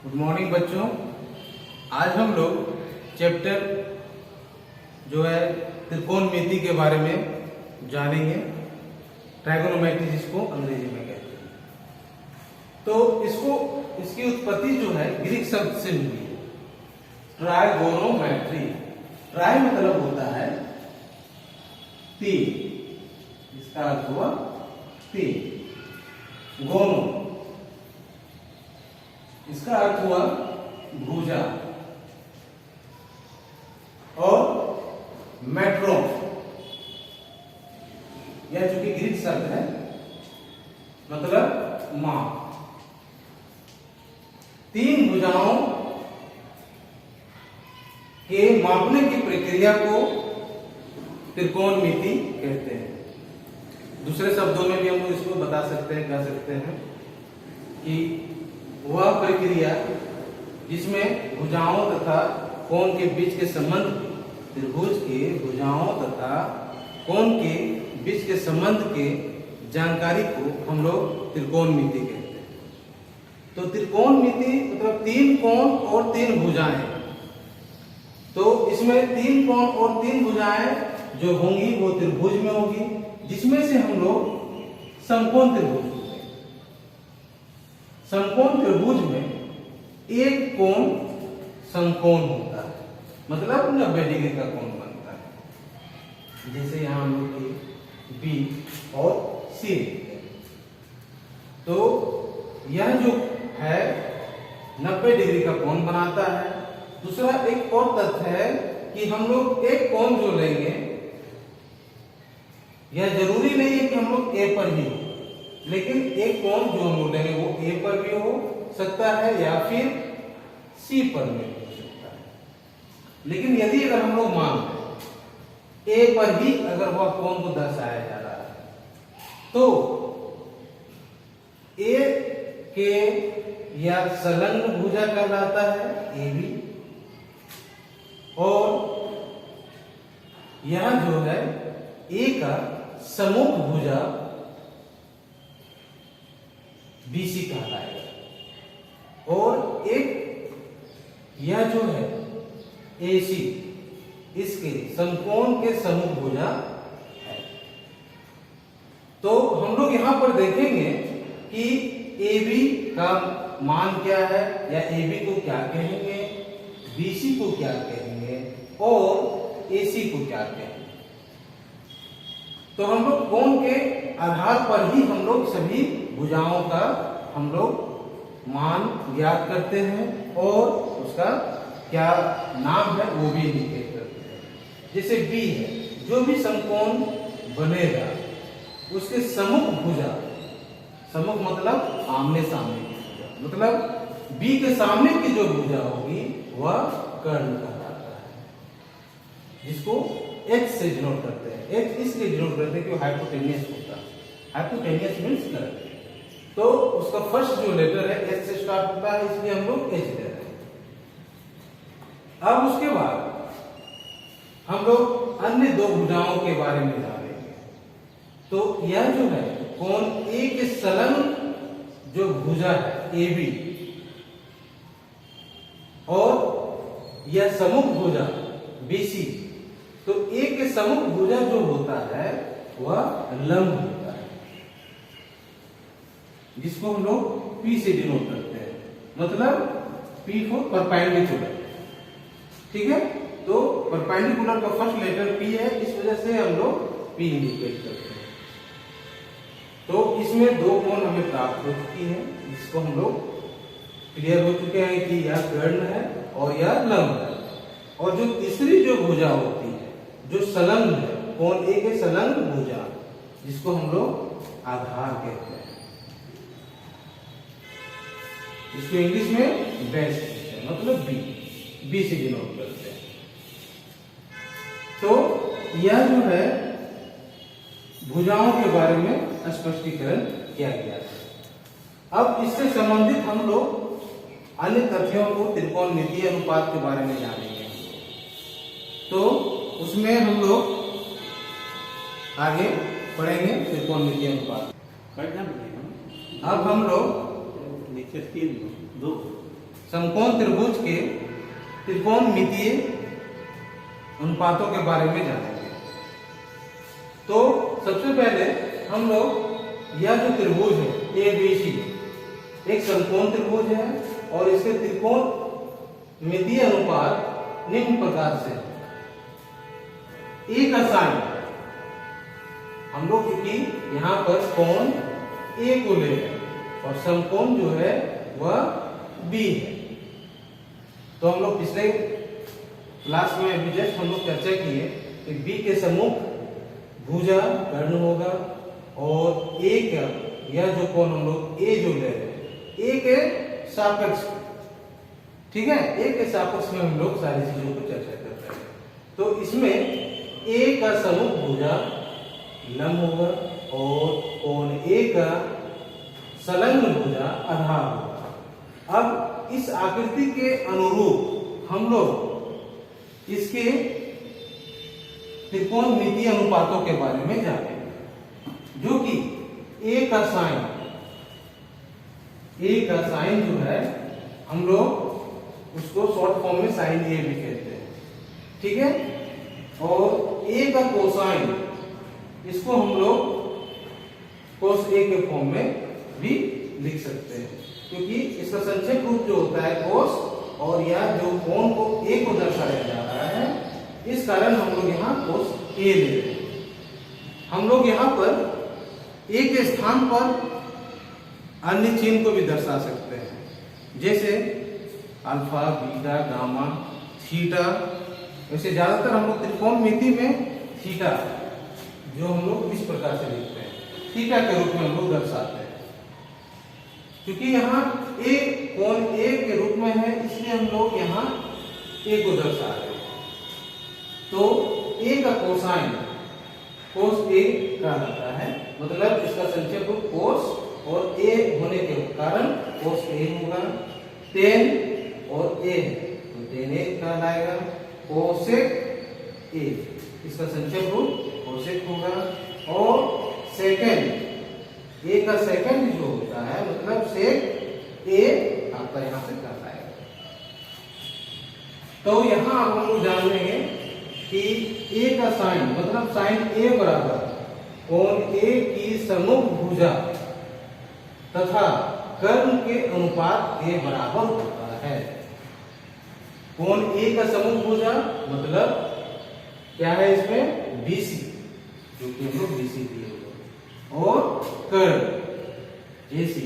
Good morning बच्चों। आज हम लोग चैप्टर जो है त्रिकोणमिति के बारे में जानेंगे। ट्राइगोनोमेट्री जिसको अंग्रेजी में कहते हैं। तो इसकी उत्पत्ति जो है ग्रीक शब्द से मिली है, ट्राइगोनोमेट्री। ट्राई मतलब होता है तीन, इसका अर्थ हुआ तीन। गोनो इसका अर्थ हुआ भुजा, और मेट्रो यह चूंकि ग्रीक शब्द है मतलब माप। तीन भुजाओं के मापने की प्रक्रिया को त्रिकोणमिति कहते हैं। दूसरे शब्दों में भी हम लोग इसको बता सकते हैं, कह सकते हैं कि वह प्रक्रिया जिसमें भुजाओं तथा कोण के बीच के संबंध, त्रिभुज के भुजाओं तथा कोण के बीच के संबंध के जानकारी को हम लोग त्रिकोणमिति कहते हैं। तो त्रिकोणमिति मतलब तीन कोण और तीन भुजाएं। तो इसमें तीन कोण और तीन भुजाएं जो होंगी वो त्रिभुज में होगी, जिसमें से हम लोग समकोण त्रिभुज, समकोण त्रिभुज में एक कोण समकोण होता है, मतलब 90 डिग्री का कोण बनता है। जैसे यहां हम लोग की बी और सी। तो यह जो है 90 डिग्री का कोण बनाता है। दूसरा एक और तथ्य है कि हम लोग एक कोण जो लेंगे, यह जरूरी नहीं है कि हम लोग ए पर ही हो, लेकिन एक कोण जो हम लोग लेंगे वो ए पर भी हो सकता है या फिर सी पर भी हो सकता है। लेकिन यदि अगर हम लोग मान लें ए पर ही अगर वह कोण को दर्शाया जा रहा है, तो ए के या संलग्न भुजा कहलाता है ए बी, और यह जो है ए का सम्मुख भुजा बीसी कहलाएगा, और एक यह जो है एसी इसके समकोण के सम्मुख भुजा है। तो हम लोग यहां पर देखेंगे कि AB का मान क्या है, या AB को क्या कहेंगे, BC को क्या कहेंगे और AC को क्या कहेंगे। तो हम लोग कोण के आधार पर ही हम लोग सभी भुजाओं का हम लोग मान ज्ञात करते हैं और उसका क्या नाम है वो भी इंडिकेट करते हैं। जैसे बी है, जो भी समकोण बनेगा उसके सम्मुख भुजा, सम्मुख मतलब आमने सामने की भुजा, मतलब बी के सामने की जो भुजा होगी वह कर्ण कहलाता है, जिसको H से डिनोट करते हैं। H इसलिए डिनोट करते हैं कि हाइपोटेनियस होता है। Hypotenuse means curve. तो उसका फर्स्ट जो लेटर है H से स्टार्ट होता है, इसलिए हम लोग H ले रहे हैं। अब उसके बाद हम लोग अन्य दो भुजाओं के बारे में जानेंगे। तो यह जो है कोण A के संलग्न जो भुजा है AB, और यह सम्मुख भुजा BC। तो A के सम्मुख भुजा जो होता है वह लंब होता है, जिसको हम लोग P से डिनोट करते हैं, मतलब P फॉर परपेंडिकुलर। ठीक है, तो परपेंडिकुलर का फर्स्ट लेटर P है, इस वजह से हम लोग P इंडिकेट करते हैं। तो इसमें दो कोण हमें प्राप्त हो चुकी है, जिसको हम लोग क्लियर हो चुके हैं कि यह कर्ण है और यह लंब है। और जो तीसरी जो भुजा होती है जो संलग्न है, कोण A के संलग्न भुजा, जिसको हम लोग आधार कहते हैं, इसको इंग्लिश में बेस कहते हैं, मतलब बी से डिनोट करते हैं। तो यह जो है भुजाओं के बारे में स्पष्टीकरण किया गया है। अब इससे संबंधित हम लोग अन्य तथ्यों को त्रिकोणमितीय अनुपात के बारे में जानेंगे। तो उसमें हम लोग आगे पढ़ेंगे त्रिकोणमितीय अनुपात। अब हम लोग नीचे तीन दो समकोण त्रिभुज के त्रिकोणमितीय अनुपातों के बारे में जानेंगे। तो सबसे पहले हम लोग यह जो त्रिभुज है ABC एक समकोण त्रिभुज है और इसके त्रिकोणमितीय अनुपात निम्न प्रकार से ए का साइन, हम लोग क्योंकि यहाँ पर कोण ए को ले रहे हैं और समकोण जो है वह बी है। तो हम लोग पिछले क्लास में अभी जस्ट हम लोग चर्चा किए कि बी के सम्मुख भुजा कर्ण होगा और ए का यह जो कोण हम लोग ए जो ले रहे हैं ए के सापेक्ष, ठीक है, ए के सापेक्ष में हम लोग सारी चीजों को चर्चा करते हैं। तो इसमें ए का सम्मुख भुजा लंब होगा और कोण ए का संलग्न भुजा आधार होगा। अब इस आकृति के अनुरूप हम लोग इसके त्रिकोणमितीय अनुपातों के बारे में जानेंगे, जो कि ए का साइन जो है हम लोग उसको शॉर्ट फॉर्म में साइन ए भी कहते हैं, ठीक है, और ए का कोसाइन इसको हम लोग कोस ए के फॉर्म में भी लिख सकते हैं, क्योंकि इसका संक्षेप रूप जो होता है कोस, और यह जो कोण को ए को दर्शाया जा रहा है, इस कारण हम लोग यहाँ कोस ए ले रहे हैं। हम लोग यहाँ पर ए के स्थान पर अन्य चिन्ह को भी दर्शा सकते हैं, जैसे अल्फा, बीटा, गामा, थीटा। वैसे ज्यादातर हम लोग त्रिकोणमिति में थीटा जो हम लोग इस प्रकार से लिखते हैं, थीटा के रूप में हम लोग दर्शाते हैं, क्योंकि यहाँ ए कोण ए के रूप में है, इसलिए हम लोग यहाँ ए को दर्शा रहे हैं। तो ए का कोसाइन कोस ए कहलाता है, मतलब इसका संक्षेप रूप कोस और ए होने के कारण कोस ए होगा। टेन और ए तो टेन ए कहलाएगा। कोसेक ए इसका संक्षेप रूप कोसेक होगा। और सेकेंड ए का सेकेंड जो होता है मतलब सेक ए आपका यहां से कहलाएगा। तो यहां हम लोग जान लेंगे कि ए का साइन मतलब साइन ए बराबर कोण ए की सम्मुख भुजा तथा कर्ण के अनुपात के बराबर होता है। कोण ए का सम्मुख भुजा मतलब क्या है, इसमें बीसी, जो कि हम लोग बीसी दिए हुए, और कर्ण एसी,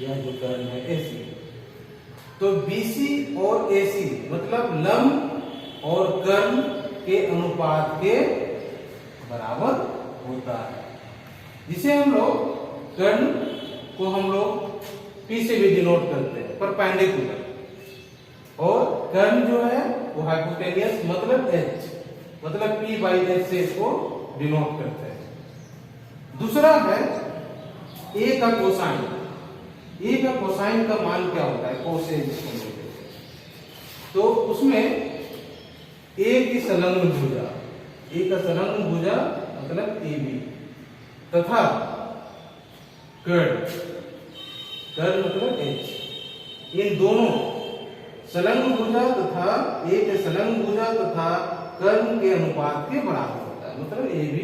यह जो कर्ण है एसी। तो बीसी और एसी मतलब लंब और कर्ण के अनुपात के बराबर होता है, जिसे हम लोग कर्ण को हम लोग P से भी डिनोट करते हैं, परपेंडिकुलर, और कर्ण जो है वो हाइपोटेनियस मतलब H, मतलब P बाई H से इसको डिनोट करते हैं। दूसरा है A का कोसाइन। A का कोसाइन का मान क्या होता है, कोस ए जिसको बोलते हैं। तो उसमें A की संलग्न भुजा, A का संलग्न भुजा मतलब AB तथा कर्ण मतलब H, इन दोनों संलग्न भुजा तथा A के संलग्न भुजा तथा कर्ण के अनुपात के बराबर होता है, मतलब AB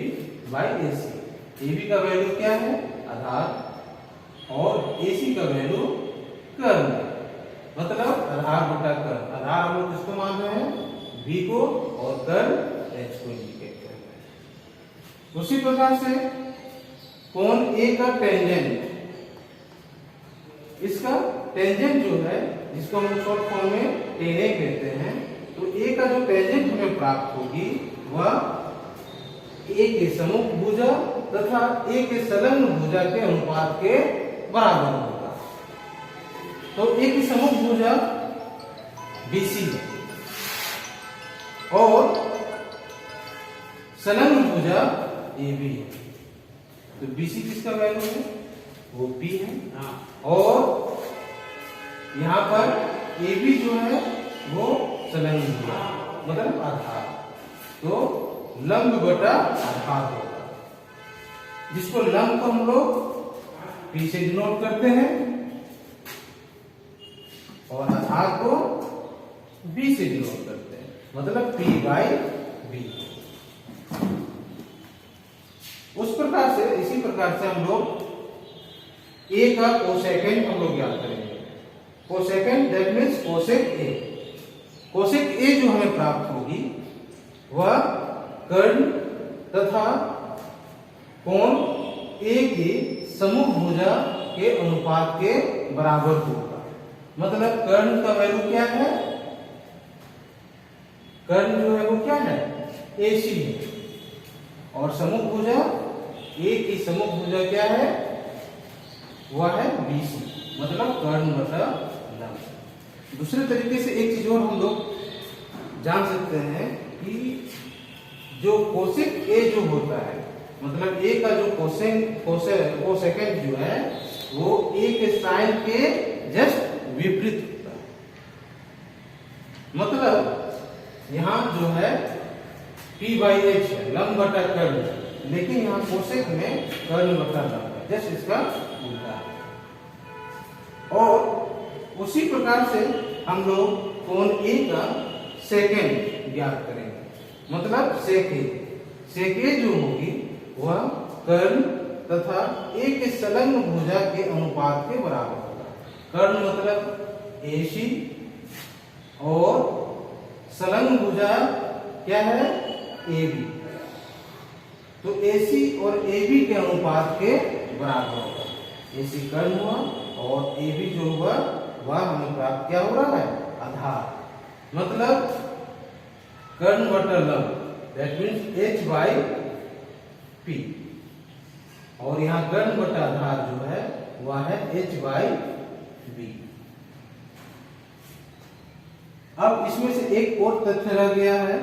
बाई AC। AB का वैल्यू क्या है, आधार, और AC का वैल्यू कर्ण, मतलब आधार बटा कर्ण। आधार हम लोग किसको मान रहे हैं, B को, और कर्ण H को इंडिकेट कर रहे हैं। उसी प्रकार से कोण A का टेंजेंट, इसका टेंजेंट जो है जिसको हम शॉर्ट फॉर्म में टेन ए कहते हैं, तो A का जो टेंजेंट हमें प्राप्त होगी वह A के सम्मुख भुजा तथा A के संलग्न भुजा के अनुपात के बराबर होगा। तो A की सम्मुख भुजा BC और संलग्न भुजा AB है। तो BC किसका वैल्यू है, वो P है, और यहाँ पर AB जो है वो संलग्न भुजा मतलब आधार, तो लंब बटा आधार होगा, जिसको लंब को हम लोग P से डिनोट करते हैं और आधार को b से डिनोट करते हैं, मतलब p बाई b। उस प्रकार से, इसी प्रकार से हम लोग a का कोसेकेंड हम लोग ज्ञात करेंगे। Cosecant that means cosec a। Cosec a जो हमें प्राप्त होगी वह कर्ण तथा कोण a की सम्मुख भुजा के अनुपात के बराबर होगा। मतलब कर्ण का वैल्यू क्या है, कर्ण जो है वो क्या है, AC है, और सम्मुख भुजा A की सम्मुख भुजा क्या है, वह है BC, मतलब कर्ण बटा लंब। दूसरे तरीके से एक चीज और हम लोग जान सकते हैं कि जो कोसेक A जो होता है, मतलब A का जो कोसेकेंड जो है वो A के साइन के जस्ट विपरीत होता है। मतलब यहां जो है P बाई H है, लंब बटा कर्ण, लेकिन यहाँ कोसेक में कर्ण बटा लंब है, जस्ट इसका उल्टा है। और उसी प्रकार से हम लोग कोण A का सेकेंड ज्ञात करेंगे। मतलब सेक A जो होगी वह कर्ण तथा A के संलग्न भुजा के अनुपात के बराबर होगा। कर्ण मतलब AC और संलग्न भुजा क्या है, AB। तो AC और AB के अनुपात के बराबर होगा। AC कर्ण हुआ और AB जो हुआ वह हमें प्राप्त क्या हो रहा है, आधार। मतलब कर्ण बटा लंब that means H by P, और यहाँ कर्ण बटा आधार जो है वह है H बाई B। अब इसमें से एक और तथ्य रह गया है,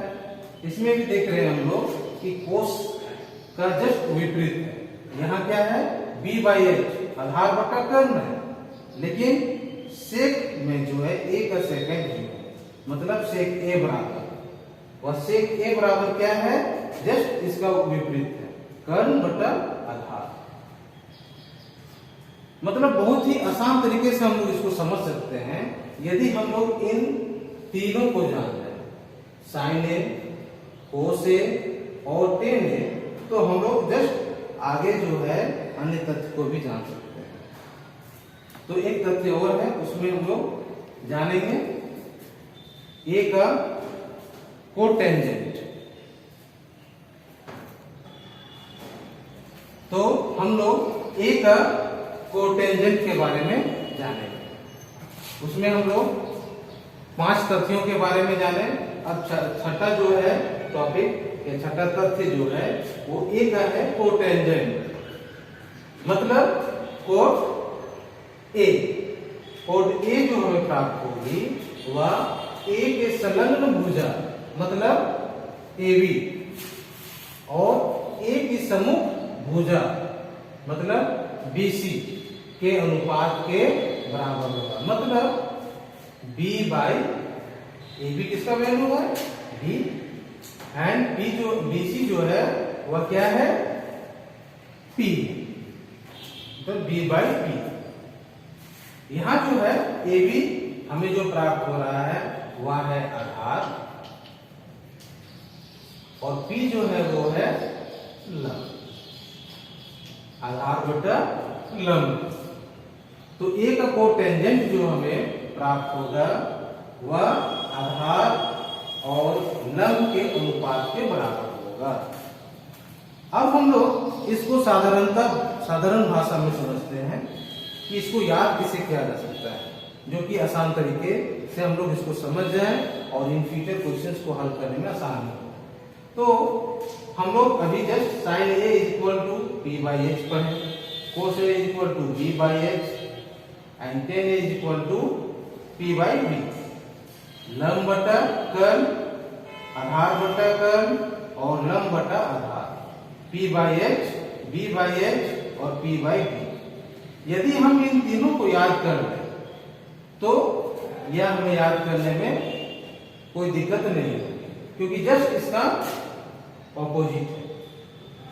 इसमें भी देख रहे हैं हम लोग कि कोस का जस्ट विपरीत है। यहाँ क्या है, B बाई H आधार बटा कर्ण है, लेकिन सेक में जो है A का सेकेंड जो है, मतलब सेक A बराबर, वह सेक A बराबर क्या है, जस्ट इसका विपरीत है, कर्ण बटा आधार। मतलब बहुत ही आसान तरीके से हम लोग इसको समझ सकते हैं यदि हम लोग इन तीनों को जान जाए, साइन A, कोस A और टेन A, तो हम लोग जस्ट आगे जो है अन्य तथ्य को भी जान सकते हैं। तो एक तथ्य और है, उसमें हम लोग जानेंगे A का कोटेंजेंट। तो हम लोग A का कोटेंजेंट के बारे में जानेंगे। उसमें हम लोग 5 तथ्यों के बारे में जाने। अब छठा जो है टॉपिक, छठा तथ्य जो है वो A का है कोटेंजेंट। मतलब कोट A, कोट A जो हमें प्राप्त होगी वह A के संलग्न भुजा मतलब AB और A की सम्मुख भुजा मतलब BC के अनुपात के बराबर होगा। मतलब B बाई AB किसका वैल्यू है, B, एंड P जो BC जो है वह क्या है, P, तो B बाई P। यहां जो है AB हमें जो प्राप्त हो रहा है वह है आधार, और P जो है वो है लंब, आधार बटा लंब। तो A का कोटेंजेंट जो हमें प्राप्त होगा वह आधार और लंब के अनुपात के बराबर होगा। अब हम लोग इसको साधारण भाषा में समझते हैं कि इसको याद किसे किया जा सकता है, जो कि आसान तरीके से हम लोग इसको समझ जाएं और इन फ्यूचर क्वेश्चंस को हल करने में आसान हो। तो हम लोग अभी just sine A equal to P by H पढ़े, cos A equal to B by H and tan A equal to P by B। लंब बटा कर्ण, आधार बटा कर्ण और लंब बटा आधार, P by H, B by H और P बाई B। यदि हम इन तीनों को याद कर लें तो यह हमें याद करने में कोई दिक्कत नहीं होगी, क्योंकि जस्ट इसका ऑपोजिट है।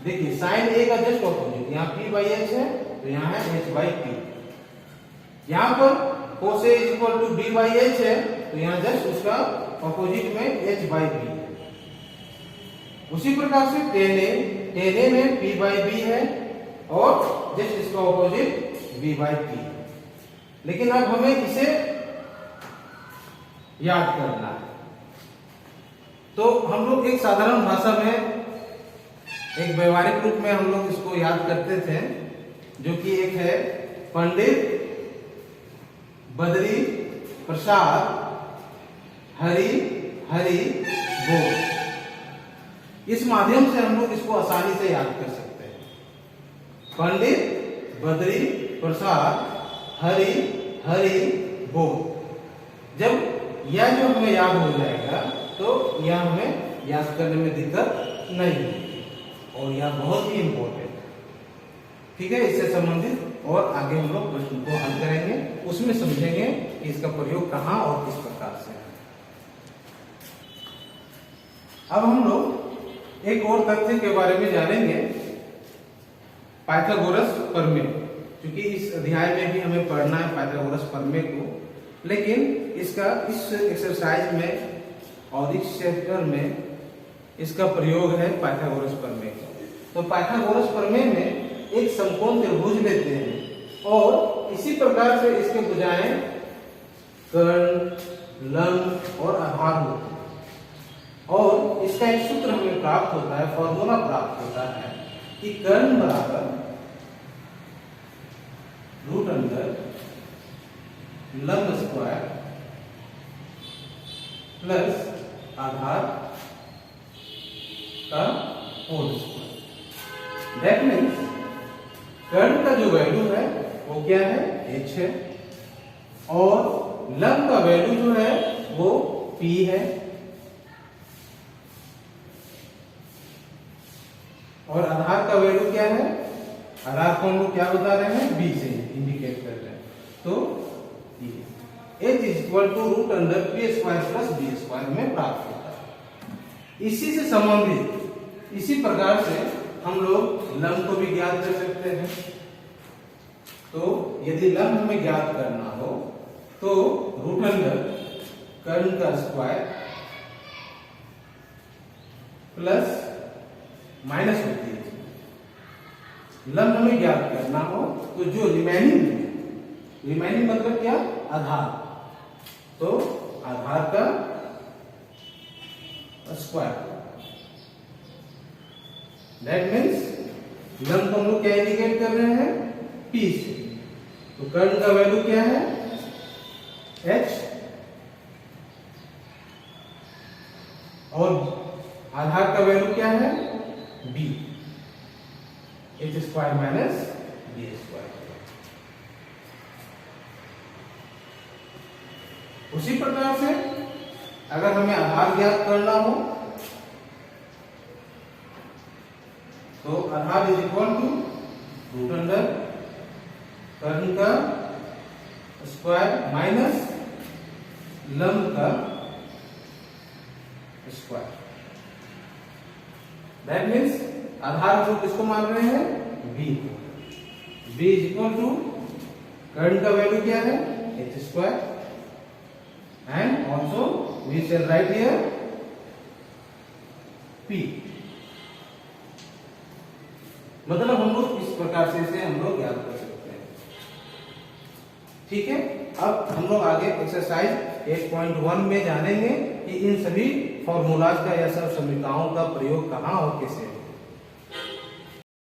देखिए साइन A का जस्ट ऑपोजिट, यहाँ P बाई H है तो यहाँ है H बाई P। यहाँ पर cos A is equal to B by H है, तो यहाँ जस्ट उसका ऑपोजिट में H बाई B है। उसी प्रकार से tan A में P बाई B है और जस्ट इसका ऑपोजिट B बाई P है। लेकिन अब हमें इसे याद करना है, तो हम लोग एक साधारण भाषा में, एक व्यवहारिक रूप में हम लोग इसको याद करते थे, जो कि एक है पंडित बद्री प्रसाद हरि हरि बोल। इस माध्यम से हम लोग इसको आसानी से याद कर सकते हैं। पंडित बद्री प्रसाद हरि हरि बोल। जब यह जो हमें याद हो जाएगा तो यह हमें याद करने में दिक्कत नहीं होगी और यह बहुत ही इंपॉर्टेंट है। ठीक है, इससे संबंधित और आगे हम लोग प्रश्न को हल करेंगे, उसमें समझेंगे कि इसका प्रयोग कहाँ और किस प्रकार से है। अब हम लोग एक और तथ्य के बारे में जानेंगे, पाइथागोरस प्रमेय। क्योंकि इस अध्याय में भी हमें पढ़ना है पाइथागोरस प्रमेय को, लेकिन इसका इस एक्सरसाइज में और इस चैप्टर में इसका प्रयोग है पाइथागोरस प्रमेय का। तो पाइथागोरस प्रमेय में एक समकोण त्रिभुज लेते हैं और इसी प्रकार से इसके भुजाएं कर्ण, लंब और आधार होते हैं और इसका एक सूत्र हमें प्राप्त होता है, फॉर्मूला प्राप्त होता है कि कर्ण बराबर रूट अंडर लंब स्क्वायर प्लस आधार का होल स्क्वायर। दैट मीन्स कर्ण का जो वैल्यू है वो क्या है, h है, और लंब का वैल्यू जो है वो p है, और आधार का वैल्यू क्या है, आधार को हम लोग क्या बता रहे हैं, b से इंडिकेट कर रहे हैं। तो h is equal to root under p square plus b square में प्राप्त होता है। इसी से संबंधित इसी प्रकार से हम लोग लंब को भी ज्ञात कर सकते हैं। तो यदि लंब हमें ज्ञात करना हो तो रूट अंडर कर्ण का स्क्वायर प्लस माइनस होती है। लंब हमें ज्ञात करना हो तो जो रिमेनिंग मतलब क्या, आधार, तो आधार का स्क्वायर। दैट मीन्स लंब को हम लोग क्या इंडिकेट कर रहे हैं, p से। तो कर्ण का वैल्यू क्या है, h, और आधार का वैल्यू क्या है, b, h square minus b square. उसी प्रकार से अगर हमें आधार ज्ञात करना हो तो आधार is equal to root under कर्ण का स्क्वायर माइनस लंब का स्क्वायर। दैट मीन्स आधार को किसको मान रहे हैं, b को। b इज इक्वल टू कर्ण का वैल्यू क्या है, h square, and also we shall write here p। मतलब हम लोग इस प्रकार से इसे हम लोग याद कर सकते हैं। ठीक है, अब हम लोग आगे एक्सरसाइज 8.1 में जानेंगे कि इन सभी फॉर्मूलाज का या सब समीकरणों का प्रयोग कहाँ और कैसे है।